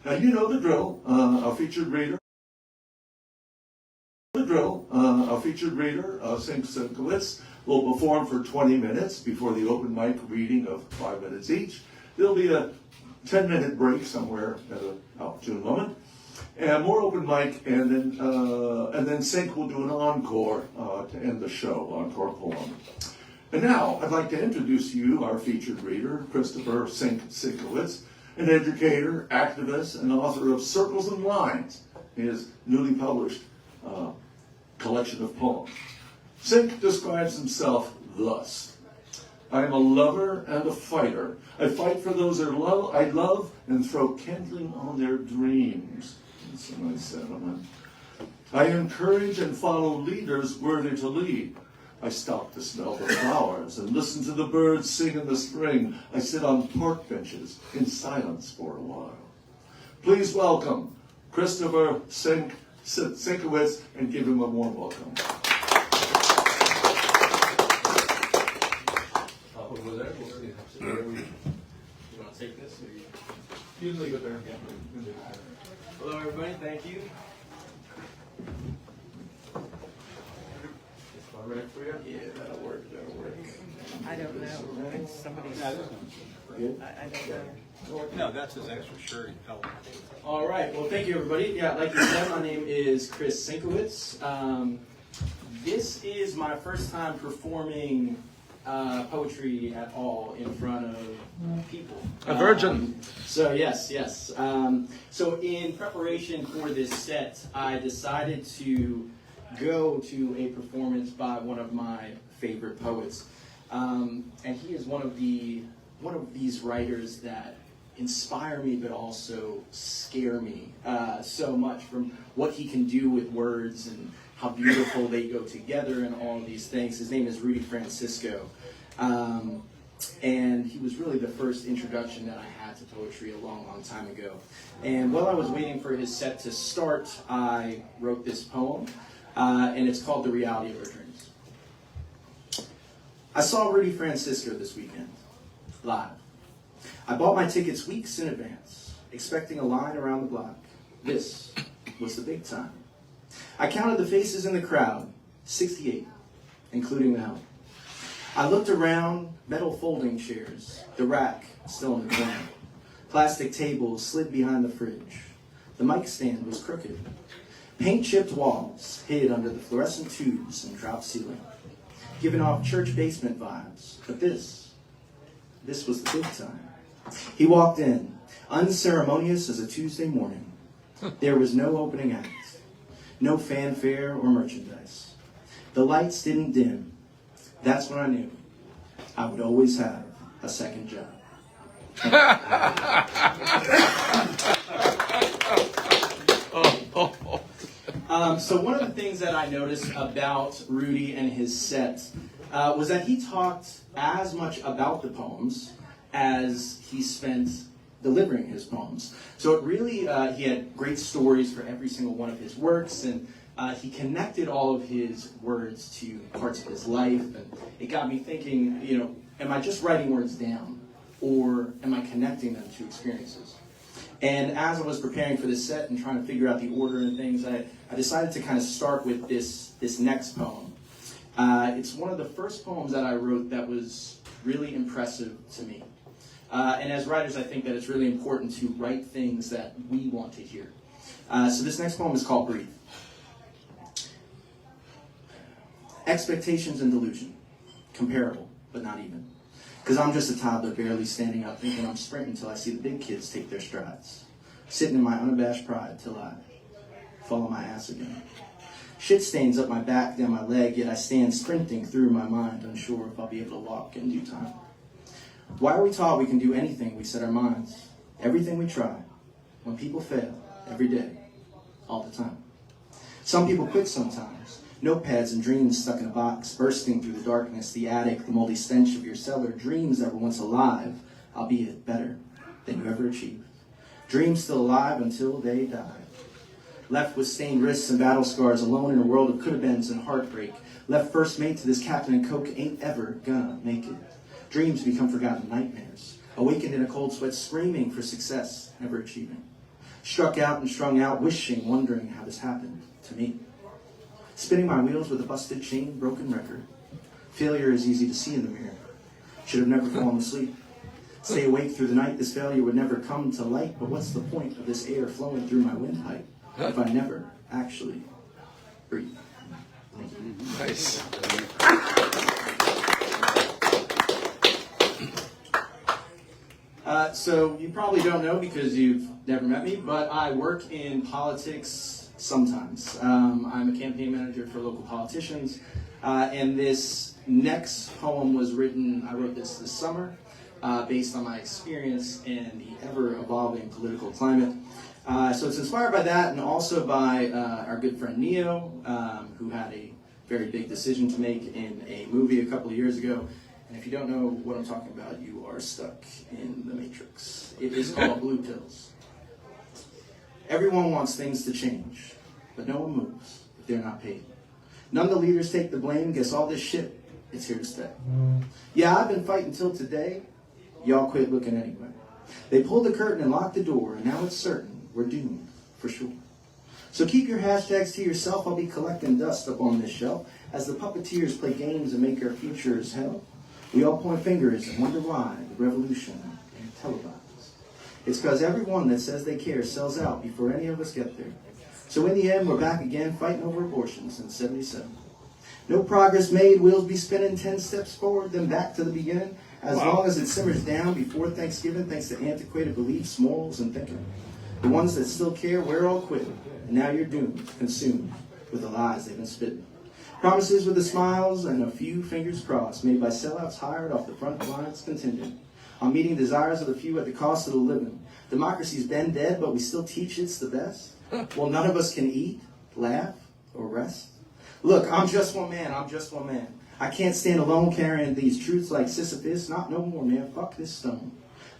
Now you know the drill. Our featured reader. Our featured reader, Sinkiewicz, will perform for 20 minutes before the open mic reading of 5 minutes each. There'll be a 10-minute break somewhere at an opportune moment, and more open mic, and then Sink will do an encore to end the show, encore poem. And now I'd like to introduce to you our featured reader, Christopher Sinkiewicz, an educator, activist, and author of Circles and Lines, his newly published collection of poems. Sink describes himself thus: I am a lover and a fighter. I fight for those I love and throw kindling on their dreams. That's a nice sentiment. I encourage and follow leaders worthy to lead. I stop to smell the flowers and listen to the birds sing in the spring. I sit on park benches in silence for a while. Please welcome Christopher Sinkiewicz and give him a warm welcome. Over there, we'll see. You want to take this? Or You leave it there. Yeah. Hello, everybody. Thank you. Is that right for you? Yeah, that'll work. I don't know. It's somebody's. I don't know. No, that's his extra shirt and helmet. All right. Well, thank you, everybody. Yeah, like you said, my name is Chris Sinkiewicz. This is my first time performing poetry at all in front of people. A virgin. So yes. So in preparation for this set, I decided to go to a performance by one of my favorite poets, and he is one of these writers that inspire me, but also scare me so much, from what he can do with words and how beautiful they go together and all of these things. His name is Rudy Francisco. And he was really the first introduction that I had to poetry a long, long time ago. And while I was waiting for his set to start, I wrote this poem, and it's called The Reality of Our Dreams. I saw Rudy Francisco this weekend, live. I bought my tickets weeks in advance, expecting a line around the block. This was the big time. I counted the faces in the crowd, 68, including the help. I looked around, metal folding chairs, the rack still in the corner. Plastic tables slid behind the fridge. The mic stand was crooked. Paint-chipped walls hid under the fluorescent tubes and drop ceiling, giving off church basement vibes. But this was the big time. He walked in, unceremonious as a Tuesday morning. There was no opening act, no fanfare or merchandise. The lights didn't dim. That's when I knew I would always have a second job. So one of the things that I noticed about Rudy and his set was that he talked as much about the poems as he spent delivering his poems. So it really, he had great stories for every single one of his works, and he connected all of his words to parts of his life, and it got me thinking, am I just writing words down, or am I connecting them to experiences? And as I was preparing for this set and trying to figure out the order and things, I decided to kind of start with this next poem. It's one of the first poems that I wrote that was really impressive to me. And as writers, I think that it's really important to write things that we want to hear. So this next poem is called Breathe. Expectations and delusion, comparable, but not even. Because I'm just a toddler barely standing up thinking I'm sprinting until I see the big kids take their strides. Sitting in my unabashed pride till I fall on my ass again. Shit stains up my back, down my leg, yet I stand sprinting through my mind, unsure if I'll be able to walk in due time. Why are we taught we can do anything we set our minds? Everything we try. When people fail, every day, all the time. Some people quit sometimes. Notepads and dreams stuck in a box, bursting through the darkness, the attic, the moldy stench of your cellar. Dreams that were once alive, albeit better than you ever achieved. Dreams still alive until they die. Left with stained wrists and battle scars, alone in a world of could-have-beens and heartbreak. Left first mate to this Captain and Coke, ain't ever gonna make it. Dreams become forgotten nightmares. Awakened in a cold sweat, screaming for success, never achieving. Struck out and strung out, wishing, wondering how this happened to me. Spinning my wheels with a busted chain, broken record. Failure is easy to see in the mirror. Should have never fallen asleep. Stay awake through the night, this failure would never come to light. But what's the point of this air flowing through my windpipe if I never actually breathe? Nice. So you probably don't know because you've never met me, but I work in politics sometimes. I'm a campaign manager for local politicians, and this next poem was written, I wrote this summer, based on my experience in the ever-evolving political climate. So it's inspired by that and also by our good friend Neo, who had a very big decision to make in a movie a couple of years ago. And if you don't know what I'm talking about, you are stuck in the Matrix. It is called Blue Pills. Everyone wants things to change, but no one moves if they're not paid. None of the leaders take the blame. Guess all this shit, it's here to stay. Yeah, I've been fighting till today. Y'all quit looking anyway. They pulled the curtain and locked the door, and now it's certain we're doomed, for sure. So keep your hashtags to yourself. I'll be collecting dust up on this shelf as the puppeteers play games and make our futures hell. We all point fingers and wonder why the revolution ain't televised. It's because everyone that says they care sells out before any of us get there. So in the end, we're back again fighting over abortion since 77. No progress made, wheels be spinning 10 steps forward, then back to the beginning. As long as it simmers down before Thanksgiving, thanks to antiquated beliefs, morals, and thinking. The ones that still care, we're all quit. And now you're doomed, consumed with the lies they've been spitting. Promises with the smiles and a few fingers crossed, made by sellouts hired off the front lines contingent. On meeting desires of the few at the cost of the living. Democracy's been dead, but we still teach it's the best. Well, none of us can eat, laugh, or rest. Look, I'm just one man, I can't stand alone carrying these truths like Sisyphus. Not no more, man. Fuck this stone.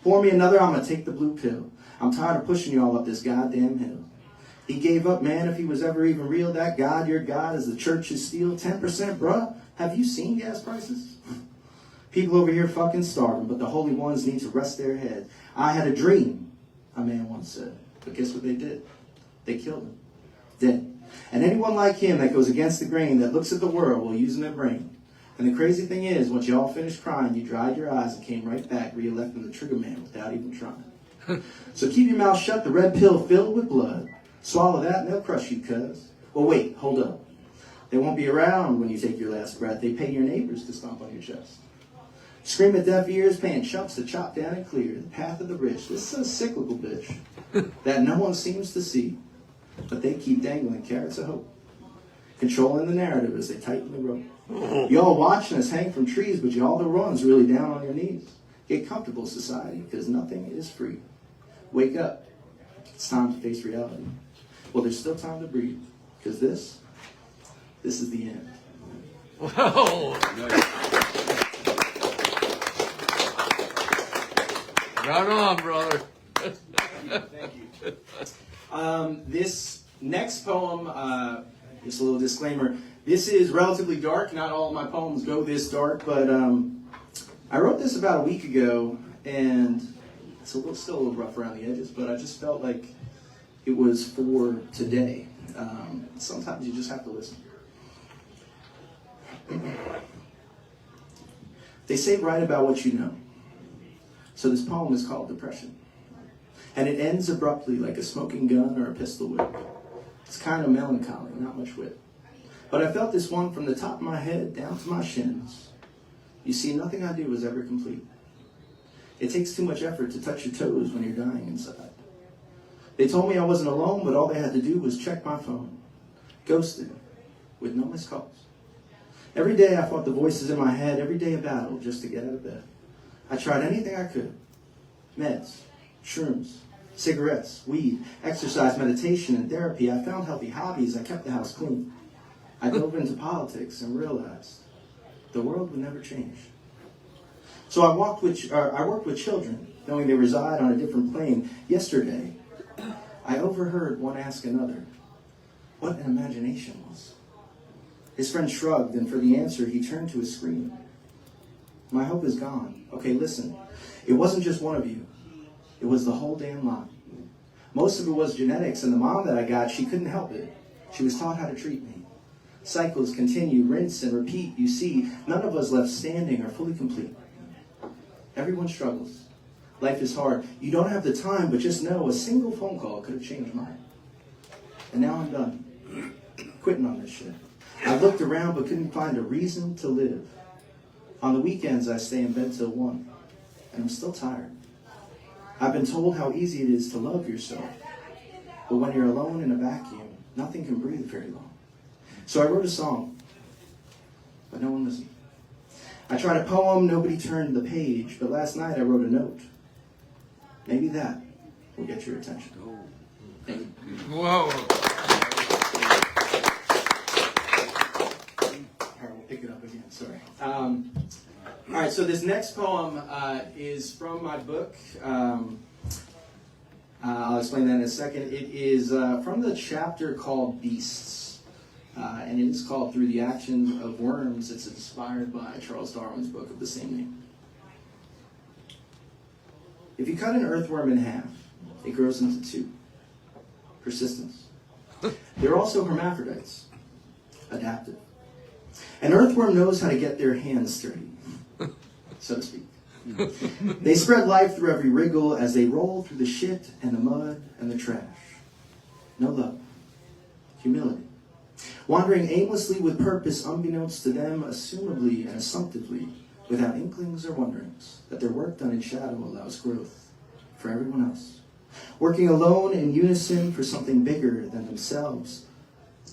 Pour me another, I'm gonna take the blue pill. I'm tired of pushing y'all up this goddamn hill. He gave up, man, if he was ever even real. That God, your God, is the church's steel. 10%, bruh. Have you seen gas prices? People over here fucking starving, but the holy ones need to rest their head. I had a dream, a man once said. But guess what they did? They killed him. Dead. And anyone like him that goes against the grain, that looks at the world while using their brain. And the crazy thing is, once you all finished crying, you dried your eyes and came right back, re-electing the trigger man without even trying. So keep your mouth shut, the red pill filled with blood. Swallow that and they'll crush you, cuz. Well, wait, hold up. They won't be around when you take your last breath. They pay your neighbors to stomp on your chest. Scream at deaf ears, paying chumps to chop down and clear the path of the rich. This is a cyclical bitch that no one seems to see. But they keep dangling carrots of hope, controlling the narrative as they tighten the rope. Y'all watching us hang from trees, but y'all the ones really down on your knees. Get comfortable, society, because nothing is free. Wake up. It's time to face reality. Well, there's still time to breathe, because this is the end. Whoa! Right on, brother. Thank you. This next poem, just a little disclaimer. This is relatively dark. Not all of my poems go this dark, but I wrote this about a week ago, and it's still a little rough around the edges, but I just felt like it was for today. Sometimes you just have to listen. They say write about what you know. So this poem is called Depression. And it ends abruptly like a smoking gun or a pistol whip. It's kind of melancholy, not much wit. But I felt this one from the top of my head down to my shins. You see, nothing I do is ever complete. It takes too much effort to touch your toes when you're dying inside. They told me I wasn't alone, but all they had to do was check my phone. Ghosted, with no missed calls. Every day I fought the voices in my head, every day a battle just to get out of bed. I tried anything I could. Meds, shrooms, cigarettes, weed, exercise, meditation, and therapy. I found healthy hobbies. I kept the house clean. I dove into politics and realized the world would never change. So I worked with children, knowing they reside on a different plane. Yesterday, I overheard one ask another what an imagination was. His friend shrugged, and for the answer, he turned to his screen. My hope is gone. Okay, listen. It wasn't just one of you. It was the whole damn lot. Most of it was genetics, and the mom that I got, she couldn't help it. She was taught how to treat me. Cycles continue, rinse and repeat. You see, none of us left standing or fully complete. Everyone struggles. Life is hard. You don't have the time, but just know a single phone call could have changed mine. And now I'm done. Quitting on this shit. I looked around but couldn't find a reason to live. On the weekends, I stay in bed till 1, and I'm still tired. I've been told how easy it is to love yourself, but when you're alone in a vacuum, nothing can breathe very long. So I wrote a song, but no one listened. I tried a poem, nobody turned the page, but last night I wrote a note. Maybe that will get your attention. Thank you. Whoa. All right, we'll pick it up again, sorry. All right, so this next poem is from my book. I'll explain that in a second. It is from the chapter called Beasts, and it is called Through the Action of Worms. It's inspired by Charles Darwin's book of the same name. If you cut an earthworm in half, it grows into 2. Persistence. They're also hermaphrodites. Adaptive. An earthworm knows how to get their hands dirty, so to speak. They spread life through every wriggle as they roll through the shit and the mud and the trash. No love. Humility. Wandering aimlessly with purpose unbeknownst to them, assumably and assumptively, without inklings or wonderings, that their work done in shadow allows growth for everyone else. Working alone in unison for something bigger than themselves,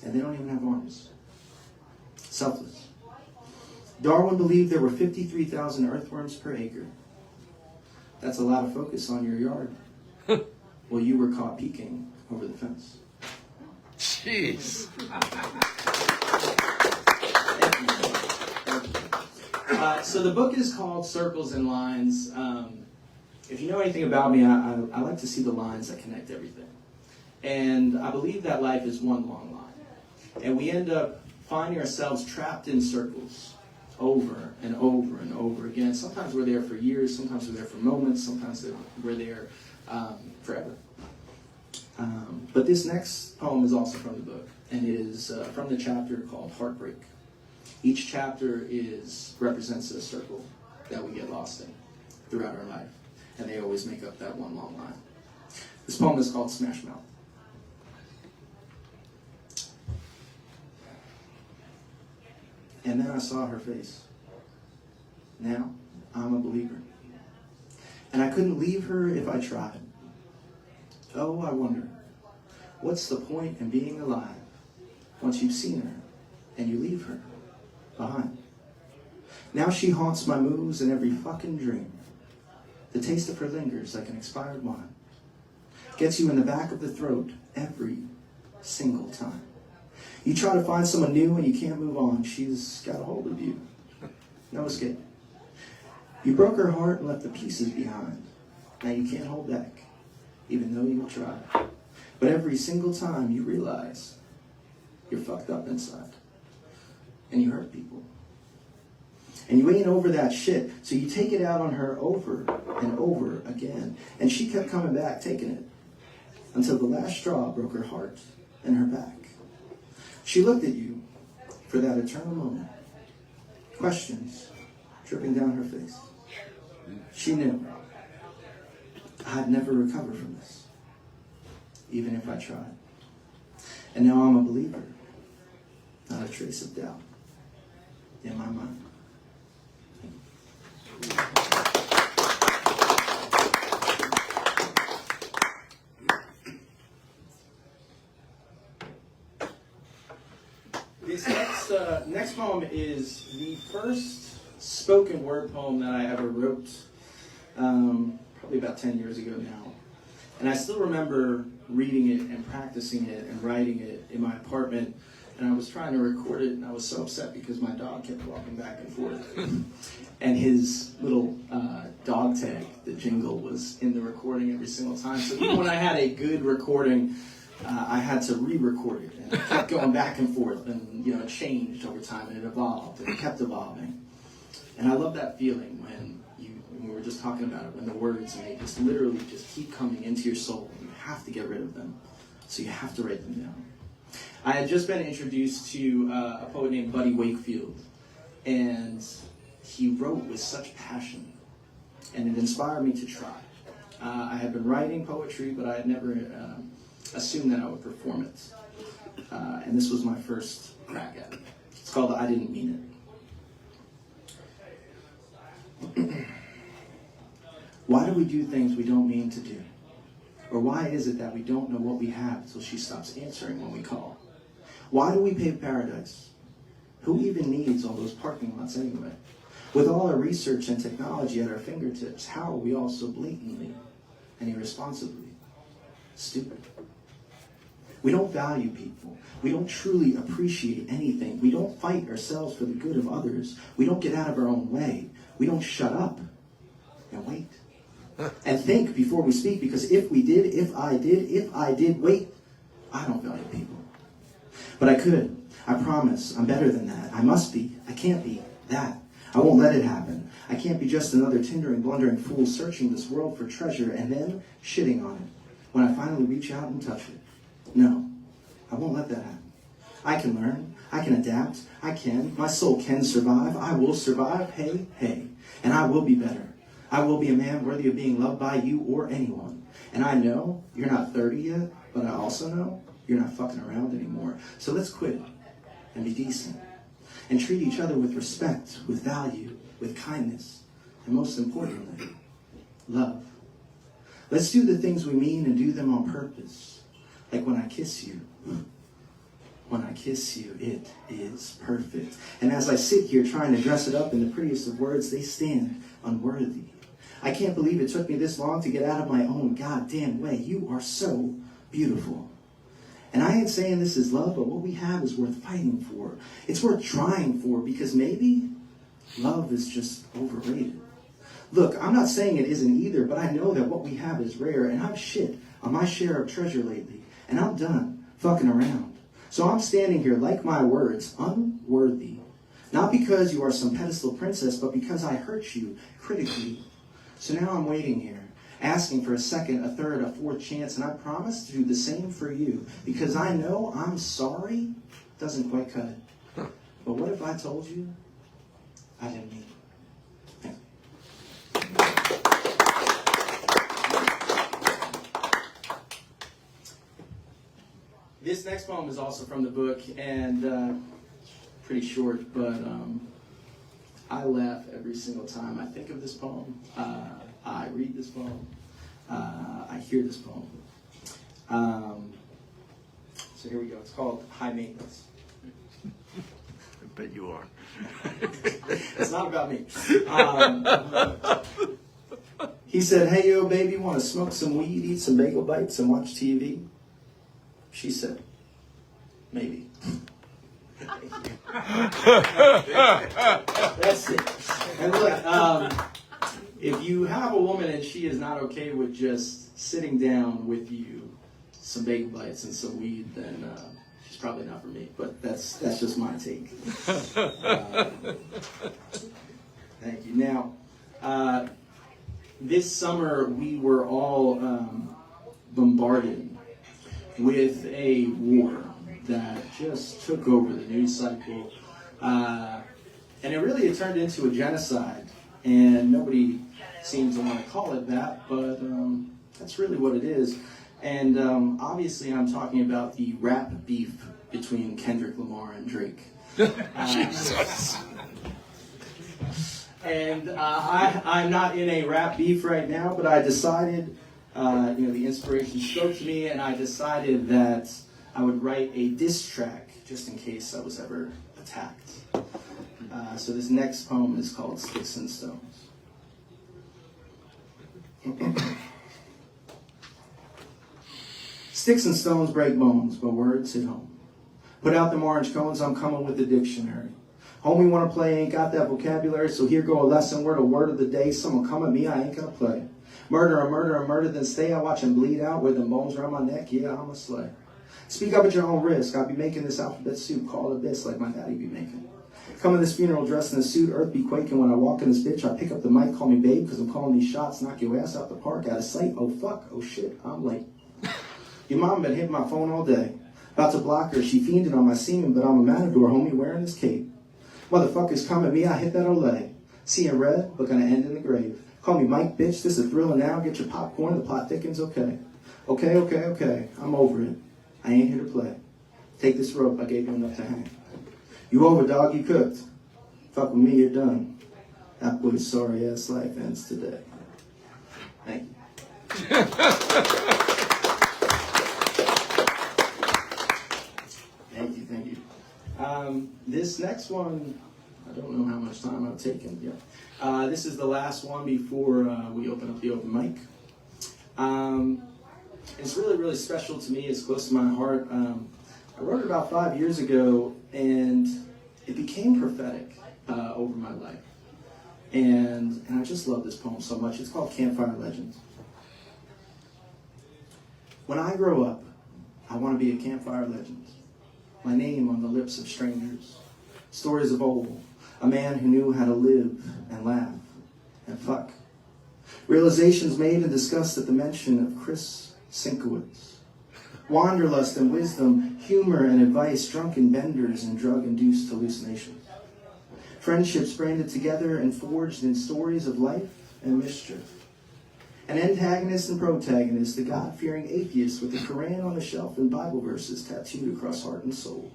and they don't even have arms. Selfless. Darwin believed there were 53,000 earthworms per acre. That's a lot of focus on your yard. Well, you were caught peeking over the fence. Jeez. So the book is called Circles and Lines. If you know anything about me, I like to see the lines that connect everything. And I believe that life is one long line. And we end up finding ourselves trapped in circles over and over and over again. Sometimes we're there for years, sometimes we're there for moments, sometimes we're there forever. But this next poem is also from the book, and it is from the chapter called Heartbreak. Each chapter represents a circle that we get lost in throughout our life, and they always make up that one long line. This poem is called Smash Mouth. And then I saw her face. Now I'm a believer. And I couldn't leave her if I tried. Oh, I wonder, what's the point in being alive once you've seen her and you leave her behind? Now she haunts my moves in every fucking dream. The taste of her lingers like an expired wine. Gets you in the back of the throat every single time. You try to find someone new and you can't move on. She's got a hold of you. No escape. You broke her heart and left the pieces behind. Now you can't hold back, even though you will try. But every single time you realize you're fucked up inside. And you hurt people. And you ain't over that shit, so you take it out on her over and over again. And she kept coming back, taking it, until the last straw broke her heart and her back. She looked at you for that eternal moment. Questions dripping down her face. She knew I'd never recover from this, even if I tried. And now I'm a believer, not a trace of doubt in my mind. This next poem is the first spoken word poem that I ever wrote, probably about 10 years ago now. And I still remember reading it and practicing it and writing it in my apartment. And I was trying to record it, and I was so upset because my dog kept walking back and forth. And his little dog tag, the jingle, was in the recording every single time. So even when I had a good recording, I had to re-record it. And it kept going back and forth, and it changed over time, and it evolved, and it kept evolving. And I love that feeling when we were just talking about it, when the words, and they just literally just keep coming into your soul, and you have to get rid of them. So you have to write them down. I had just been introduced to a poet named Buddy Wakefield, and he wrote with such passion, and it inspired me to try. I had been writing poetry, but I had never assumed that I would perform it. And this was my first crack at it. It's called I Didn't Mean It. Why do we do things we don't mean to do? Or why is it that we don't know what we have until she stops answering when we call? Why do we pave paradise? Who even needs all those parking lots anyway? With all our research and technology at our fingertips, how are we all so blatantly and irresponsibly stupid? We don't value people. We don't truly appreciate anything. We don't fight ourselves for the good of others. We don't get out of our own way. We don't shut up and wait. And think before we speak, because if I did, wait, I don't value people. But I could. I promise. I'm better than that. I must be. I can't be that. I won't let it happen. I can't be just another tindering, blundering fool searching this world for treasure and then shitting on it when I finally reach out and touch it. No, I won't let that happen. I can learn. I can adapt. I can. My soul can survive. I will survive. Hey, hey. And I will be better. I will be a man worthy of being loved by you or anyone. And I know you're not 30 yet, but I also know you're not fucking around anymore. So let's quit and be decent and treat each other with respect, with value, with kindness, and most importantly, love. Let's do the things we mean and do them on purpose. Like when I kiss you. When I kiss you, it is perfect. And as I sit here trying to dress it up in the prettiest of words, they stand unworthy. I can't believe it took me this long to get out of my own goddamn way. You are so beautiful. And I ain't saying this is love, but what we have is worth fighting for. It's worth trying for, because maybe love is just overrated. Look, I'm not saying it isn't either, but I know that what we have is rare, and I've shit on my share of treasure lately, and I'm done fucking around. So I'm standing here, like my words, unworthy. Not because you are some pedestal princess, but because I hurt you critically. So now I'm waiting here, asking for a second, a third, a fourth chance, and I promise to do the same for you. Because I know I'm sorry doesn't quite cut it. But what if I told you I didn't mean it? This next poem is also from the book, and pretty short, but I laugh every single time I think of this poem. I read this poem. I hear this poem. So here we go. It's called High Maintenance. I bet you are. It's not about me. He said, "Hey, yo, baby, want to smoke some weed, eat some bagel bites, and watch TV?" She said, "Maybe." That's it. And look, if you have a woman and she is not okay with just sitting down with you, some bagel bites and some weed, then she's probably not for me. But that's just my take. Thank you. Now, this summer we were all bombarded with a war that just took over the news cycle. And it turned into a genocide. And nobody seems to want to call it that, but that's really what it is. And obviously I'm talking about the rap beef between Kendrick Lamar and Drake. Jesus. And I'm not in a rap beef right now, but I decided, the inspiration spoke to me, and I decided that I would write a diss track just in case I was ever attacked. So this next poem is called Sticks and Stones. Sticks and stones break bones, but words hit home. Put out them orange cones, I'm coming with the dictionary. Homie wanna play, ain't got that vocabulary, so here go a lesson word, a word of the day. Someone come at me, I ain't gonna play. Murder, a murder, a murder, then stay. I watch him bleed out with them bones around my neck, yeah, I'm a slay. Speak up at your own risk, I'll be making this alphabet soup, call it this like my daddy be making. Come in this funeral dressed in a suit, earth be quaking when I walk in this bitch. I pick up the mic, call me babe, cause I'm calling these shots, knock your ass out the park, out of sight. Oh fuck, oh shit, I'm late. Your mom been hitting my phone all day. About to block her, she fiended on my semen, but I'm a matador, homie, wearing this cape. Motherfuckers come at me, I hit that Olay. Seeing red, but gonna end in the grave. Call me Mike, bitch, this is Thriller now. Get your popcorn, the plot thickens, okay. Okay, I'm over it. I ain't here to play. Take this rope, I gave you enough to hang. You over, dog, you cooked. Fuck with me, you're done. That boy's sorry ass life ends today. Thank you. Thank you. This next one, I don't know how much time I've taken yet. This is the last one before we open up the open mic. It's really, really special to me. It's close to my heart. I wrote it about 5 years ago, and it became prophetic over my life. And I just love this poem so much. It's called Campfire Legends. When I grow up, I want to be a campfire legend. My name on the lips of strangers. Stories of old. A man who knew how to live and laugh and fuck. Realizations made and discussed at the mention of Chris Sinkiewicz. Wanderlust and wisdom, humor and advice, drunken benders and drug-induced hallucinations. Friendships branded together and forged in stories of life and mischief. An antagonist and protagonist, the God-fearing atheist with the Quran on the shelf and Bible verses tattooed across heart and soul.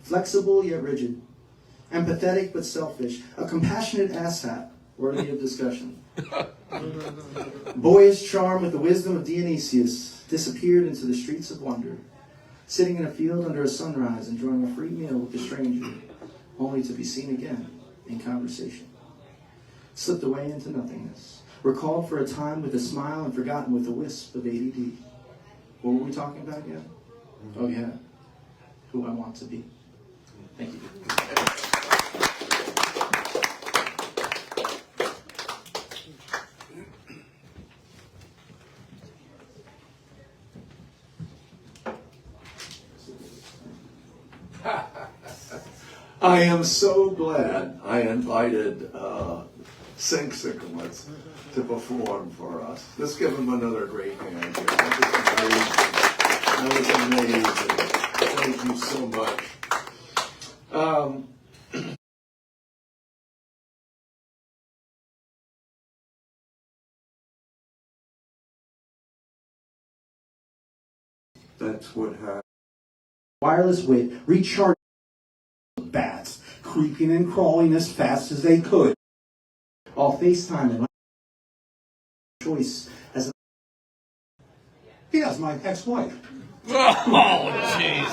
Flexible yet rigid. Empathetic but selfish. A compassionate asshat worthy of discussion. Boyish charm with the wisdom of Dionysius disappeared into the streets of wonder. Sitting in a field under a sunrise, enjoying a free meal with a stranger, only to be seen again in conversation. Slipped away into nothingness. Recalled for a time with a smile and forgotten with a wisp of ADD. What were we talking about again? Oh yeah, who I want to be. Thank you. I am so glad I invited Sinkiewicz to perform for us. Let's give him another great hand here. That was amazing. Thank you so much. That's what happened. Wireless wit, recharge bats, creeping and crawling as fast as they could. all FaceTime and choice as a Yes, my ex-wife. Oh, Jesus.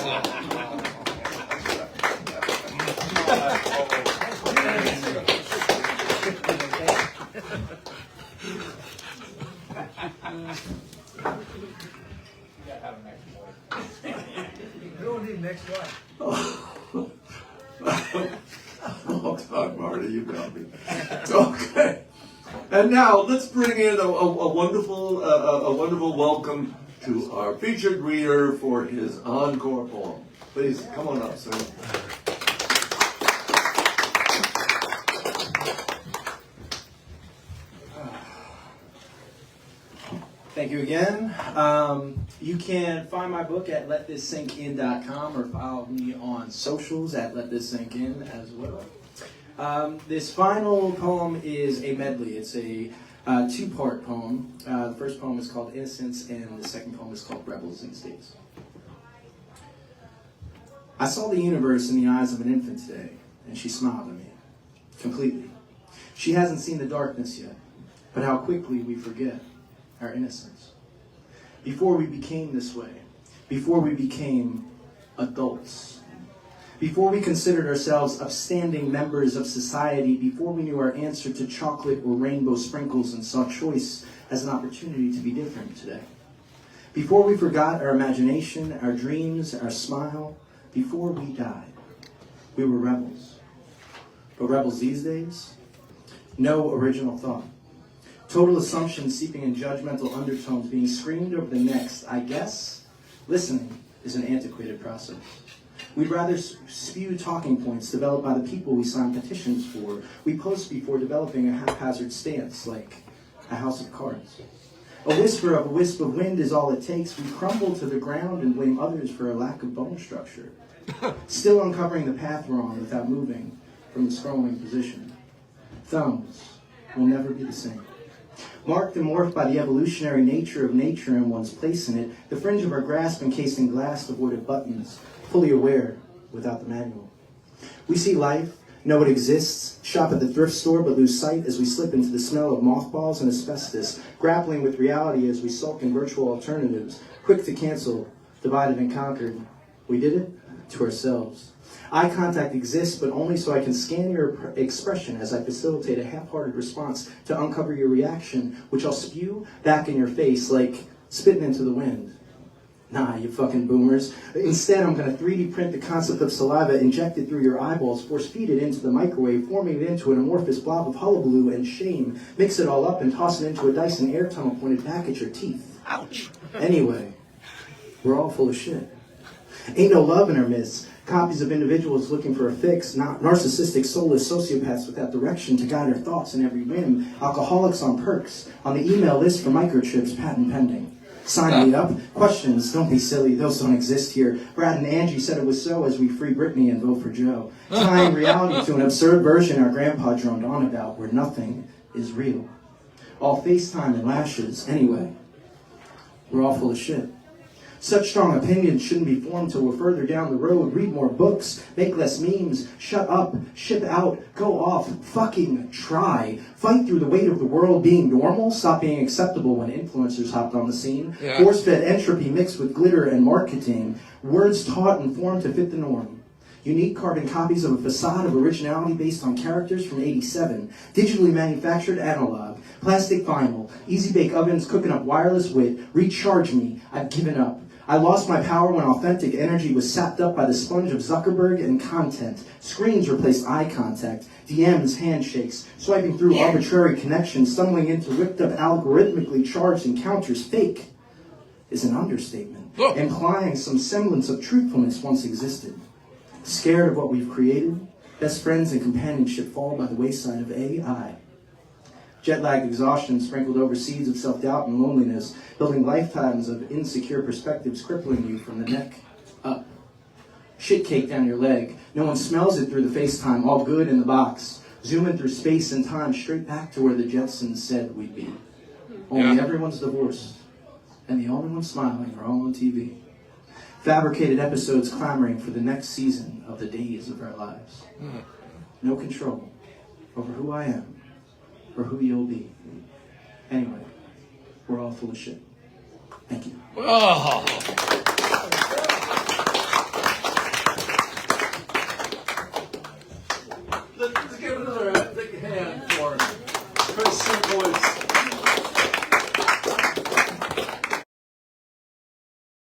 Oh, God, Marty, you got me. Okay. And now let's bring in a wonderful welcome to our featured reader for his encore poem. Please come on up, sir. Thank you again. You can find my book at letthisssinkin.com or follow me on socials at letthisssinkin as well. This final poem is a medley. It's a two-part poem. The first poem is called Innocence, and the second poem is called Rebels These Days. I saw the universe in the eyes of an infant today, and she smiled at me, completely. She hasn't seen the darkness yet, but how quickly we forget our innocence. Before we became this way, before we became adults, before we considered ourselves upstanding members of society, before we knew our answer to chocolate or rainbow sprinkles and saw choice as an opportunity to be different today, before we forgot our imagination, our dreams, our smile, before we died, we were rebels. But rebels these days? No original thought. Total assumptions seeping in judgmental undertones being screamed over the next. I guess listening is an antiquated process. We'd rather spew talking points developed by the people we sign petitions for. We post before developing a haphazard stance like a house of cards. A whisper of a wisp of wind is all it takes. We crumble to the ground and blame others for a lack of bone structure. Still uncovering the path we're on without moving from the scrolling position. Thumbs will never be the same. Marked and morphed by the evolutionary nature of nature and one's place in it, the fringe of our grasp encased in glass avoided buttons, fully aware without the manual. We see life, know it exists, shop at the thrift store but lose sight as we slip into the smell of mothballs and asbestos, grappling with reality as we sulk in virtual alternatives, quick to cancel, divided and conquered. We did it to ourselves. Eye contact exists, but only so I can scan your expression as I facilitate a half-hearted response to uncover your reaction, which I'll spew back in your face like spitting into the wind. Nah, you fucking boomers. Instead, I'm going to 3D print the concept of saliva injected through your eyeballs, force feed it into the microwave, forming it into an amorphous blob of hullabaloo and shame, mix it all up and toss it into a Dyson air tunnel pointed back at your teeth. Ouch. Anyway, we're all full of shit. Ain't no love in our midst. Copies of individuals looking for a fix, not narcissistic, soulless sociopaths without direction to guide our thoughts in every whim, alcoholics on perks, on the email list for microchips, patent pending. Sign me up. Questions, don't be silly, those don't exist here. Brad and Angie said it was so as we free Britney and vote for Joe. Tying reality to an absurd version our grandpa droned on about where nothing is real. All FaceTime and lashes. Anyway, we're all full of shit. Such strong opinions shouldn't be formed till we're further down the road. Read more books, make less memes, shut up, ship out, go off, fucking try. Fight through the weight of the world being normal, stop being acceptable when influencers hopped on the scene. Yeah. Force-fed entropy mixed with glitter and marketing. Words taught and formed to fit the norm. Unique carbon copies of a facade of originality based on characters from '87. Digitally manufactured analog. Plastic vinyl. Easy bake ovens cooking up wireless wit. Recharge me. I've given up. I lost my power when authentic energy was sapped up by the sponge of Zuckerberg and content. Screens replaced eye contact, DMs, handshakes, swiping through arbitrary connections, stumbling into whipped up algorithmically charged encounters. Fake is an understatement, implying some semblance of truthfulness once existed. Scared of what we've created, best friends and companionship fall by the wayside of AI. Jet-lagged exhaustion sprinkled over seeds of self-doubt and loneliness, building lifetimes of insecure perspectives crippling you from the neck up. Shit cake down your leg. No one smells it through the FaceTime, all good in the box. Zooming through space and time straight back to where the Jetsons said we'd be. Only everyone's divorced, and the only ones smiling are all on TV. Fabricated episodes clamoring for the next season of the days of our lives. No control over who I am or who you'll be. Anyway, we're all full of shit. Thank you. Oh.